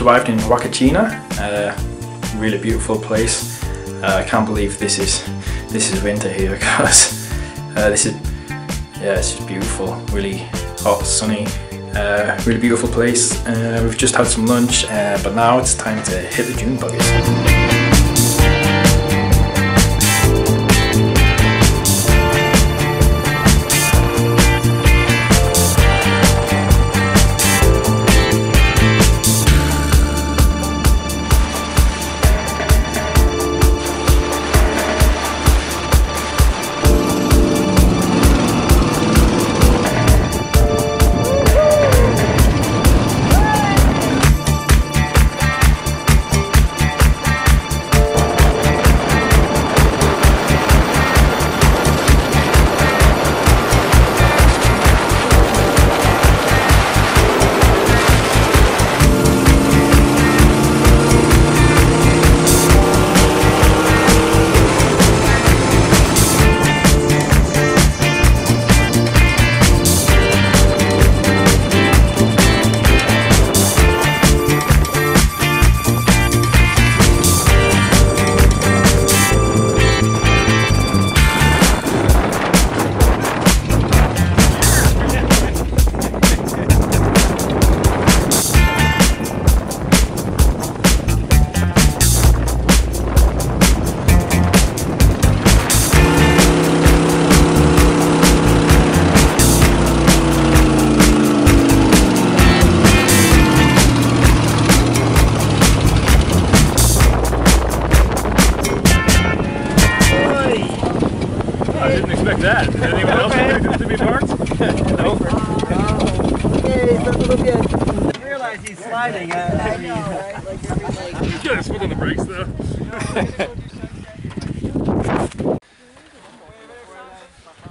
just arrived in Huacachina, really beautiful place. I can't believe this is winter here, because this is beautiful, really hot, sunny, really beautiful place. We've just had some lunch, but now it's time to hit the Dune buggies. That. Did anyone else expect it to be parked? No. Okay, that's a little bit. I realize he's sliding. I know, right? Like every You gotta foot on the brakes though.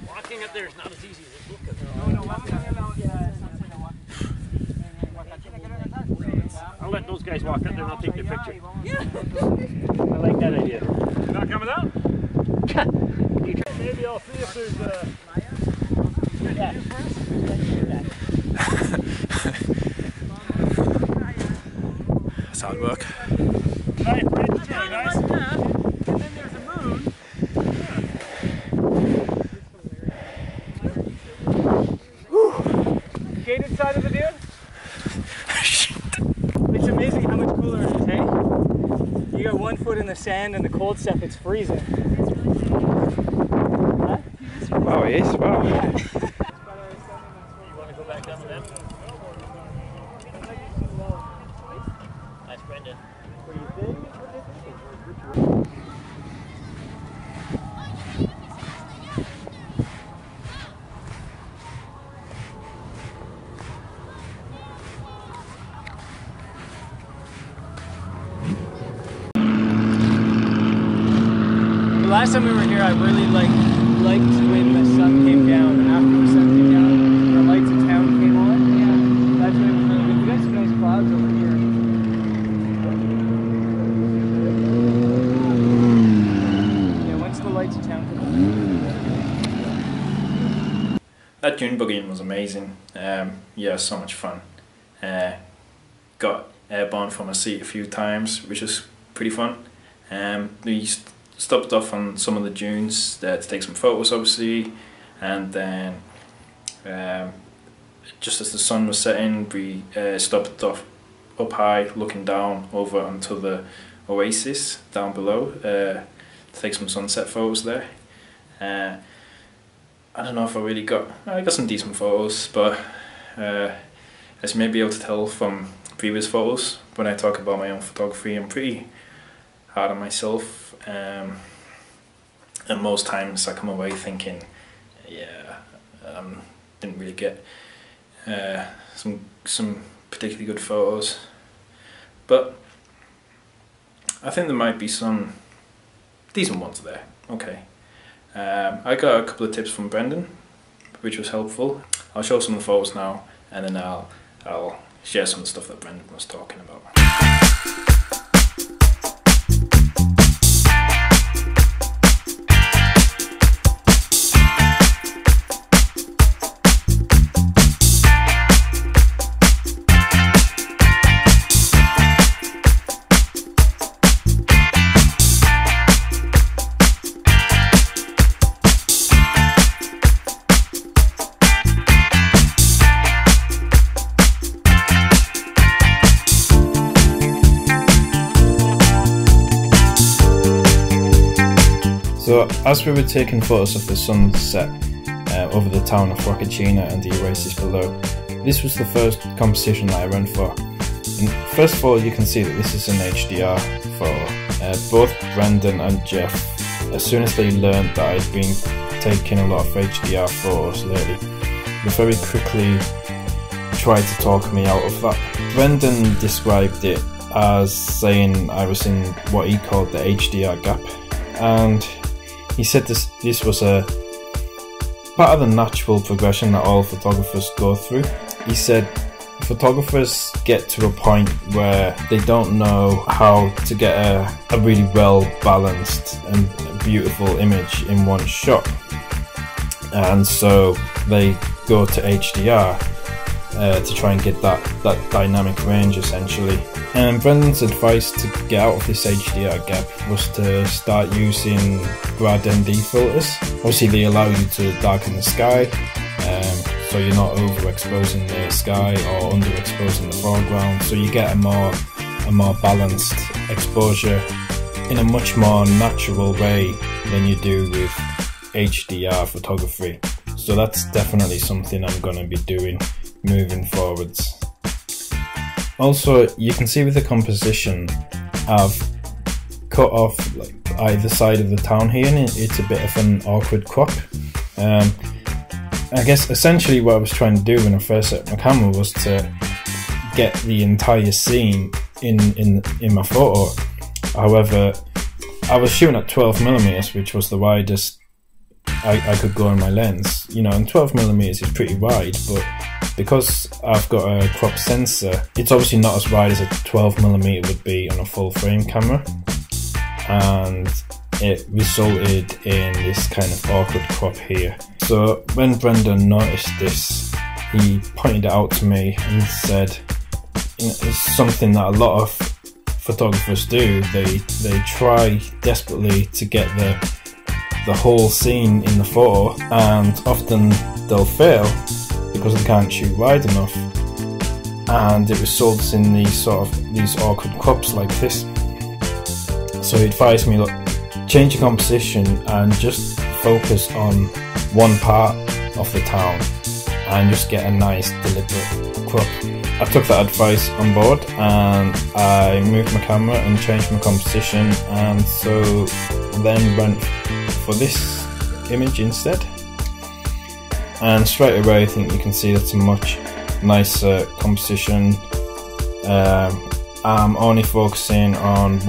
Walking up there is not as easy as it looks. I'll let those guys walk up there and I'll take their picture. I like that idea. You're not coming out? Maybe I'll see if there's a... Yeah. That's how it works. Hi, Fred. Hello, guys. And then there's a moon. Yeah. Gated side of the dune? It's amazing how much cooler it is, hey? You got 1 foot in the sand and the cold stuff, it's freezing. Wow, it is. Wow. You want to go back down with them? That's Brendan. What do you think? The last time we were here, I really liked when the sun came down. After the sun came down, the lights of town came on. Yeah, that's when it was really good. We got some nice clouds over here. Yeah, once the lights of town come on. That Dune buggy was amazing. Yeah, so much fun. Got airborne from a seat a few times, which was pretty fun. We stopped off on some of the dunes to take some photos, obviously, and then just as the sun was setting, we stopped off up high, looking down over onto the Oasis down below to take some sunset photos there. I don't know if I got some decent photos, but as you may be able to tell from previous photos, when I talk about my own photography, I'm pretty hard on myself, and most times I come away thinking, yeah, didn't really get some particularly good photos, but I think there might be some decent ones there. Okay, I got a couple of tips from Brendan, which was helpful. I'll show some of the photos now, and then I'll share some of the stuff that Brendan was talking about. So as we were taking photos of the sunset over the town of Huacachina and the Oasis below, this was the first composition that I went for. And first of all, you can see that this is an HDR photo. Both Brendan and Jeff, as soon as they learned that I'd been taking a lot of HDR photos lately, they very quickly tried to talk me out of that. Brendan described it as saying I was in what he called the HDR gap, and he said this was a part of the natural progression that all photographers go through. He said photographers get to a point where they don't know how to get a really well balanced and beautiful image in one shot, and so they go to HDR to try and get that dynamic range essentially. And Brendan's advice to get out of this HDR gap was to start using grad ND filters. Obviously they allow you to darken the sky, so you're not overexposing the sky or underexposing the foreground, so you get a more balanced exposure in a much more natural way than you do with HDR photography. So that's definitely something I'm going to be doing moving forwards. Also, you can see with the composition, I've cut off like either side of the town here, and it's a bit of an awkward crop. I guess essentially what I was trying to do when I first set up my camera was to get the entire scene in my photo. However, I was shooting at 12mm, which was the widest I could go on my lens. You know, and 12mm is pretty wide, but because I've got a crop sensor, it's obviously not as wide as a 12mm would be on a full frame camera, and it resulted in this kind of awkward crop here. So when Brendan noticed this, he pointed it out to me and said, you know, it's something that a lot of photographers do. They try desperately to get the whole scene in the photo, and often they'll fail because they can't shoot wide enough, and it results in these awkward crops like this. So he advised me, look, change your composition and just focus on one part of the town and just get a nice deliberate crop. I took that advice on board and I moved my camera and changed my composition, and so then went for this image instead. And straight away I think you can see that's a much nicer composition. I'm only focusing on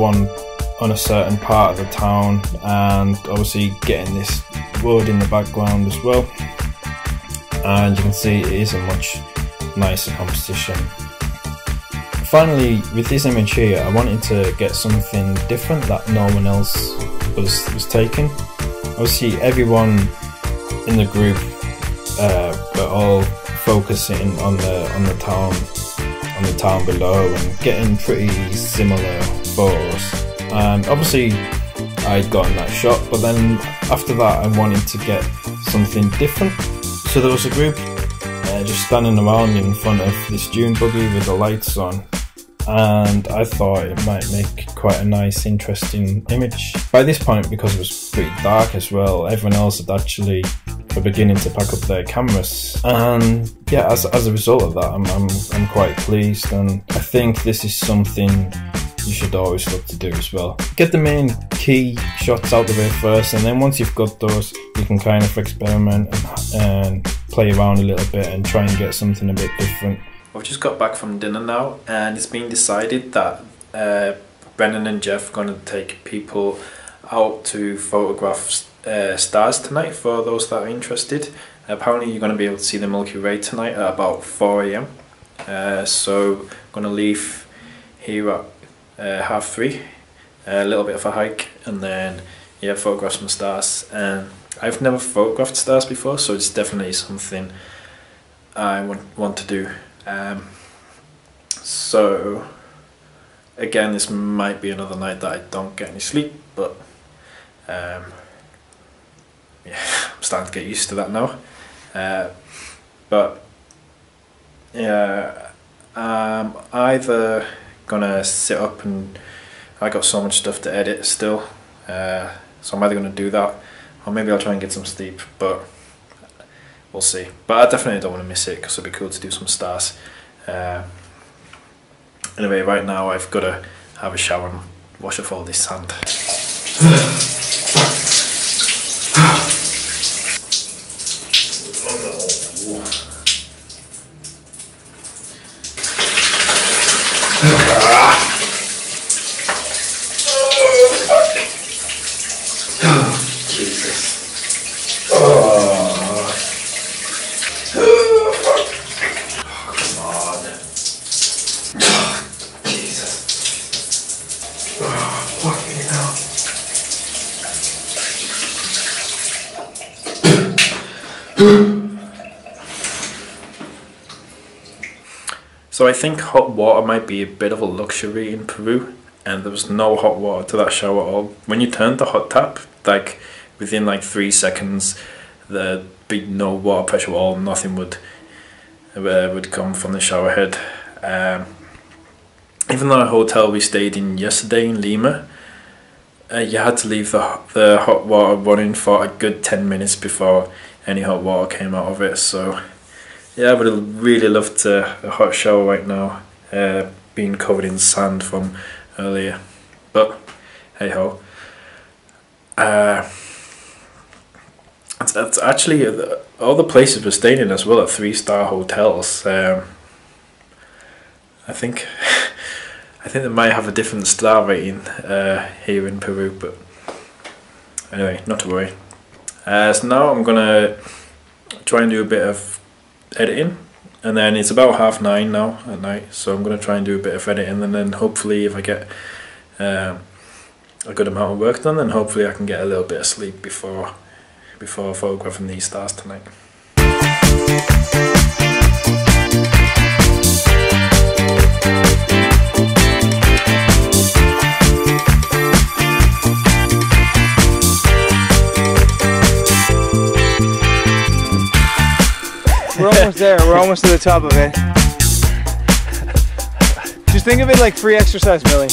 a certain part of the town, and obviously getting this wood in the background as well, and you can see it is a much nicer composition. Finally, with this image here, I wanted to get something different that no one else was taking. Obviously everyone in the group were all focusing on the town below and getting pretty similar photos. And obviously I'd gotten that shot, but then after that I wanted to get something different. So there was a group just standing around in front of this Dune buggy with the lights on, and I thought it might make quite a nice, interesting image. By this point, because it was pretty dark as well, everyone else had actually were beginning to pack up their cameras, and yeah, as a result of that, I'm quite pleased, and I think this is something you should always look to do as well. Get the main key shots out the way first, and then once you've got those, you can kind of experiment and play around a little bit and try and get something a bit different. I've just got back from dinner now, and it's been decided that Brendan and Jeff are going to take people out to photograph stars tonight for those that are interested. Apparently you're going to be able to see the Milky Way tonight at about 4 AM. So I'm going to leave here at 3:30, a little bit of a hike, and then yeah, photograph some stars. And I've never photographed stars before, so it's definitely something I want to do. So again, this might be another night that I don't get any sleep, but yeah, I'm starting to get used to that now. But yeah, I'm either gonna sit up, and I got so much stuff to edit still, so I'm either going to do that or maybe I'll try and get some sleep, but we'll see. But I definitely don't want to miss it because it'd be cool to do some stars. Anyway, right now I've got to have a shower and wash off all this sand. So I think hot water might be a bit of a luxury in Peru, and there was no hot water to that shower at all. When you turned the hot tap, like within like 3 seconds, there'd be no water pressure at all. Nothing would come from the shower head. Even though the hotel we stayed in yesterday in Lima, you had to leave the hot water running for a good 10 minutes before any hot water came out of it. So yeah, I would have really loved a hot shower right now, being covered in sand from earlier, but hey ho. It's actually all the places we're staying in as well are 3-star hotels. I think they might have a different star rating here in Peru, but anyway, not to worry. So now I'm gonna try and do a bit of editing, and then it's about 9:30 now at night, so I'm gonna try and do a bit of editing, and then hopefully if I get a good amount of work done, then hopefully I can get a little bit of sleep before photographing these stars tonight. We're almost there. We're almost to the top of it. Just think of it like free exercise, Millie.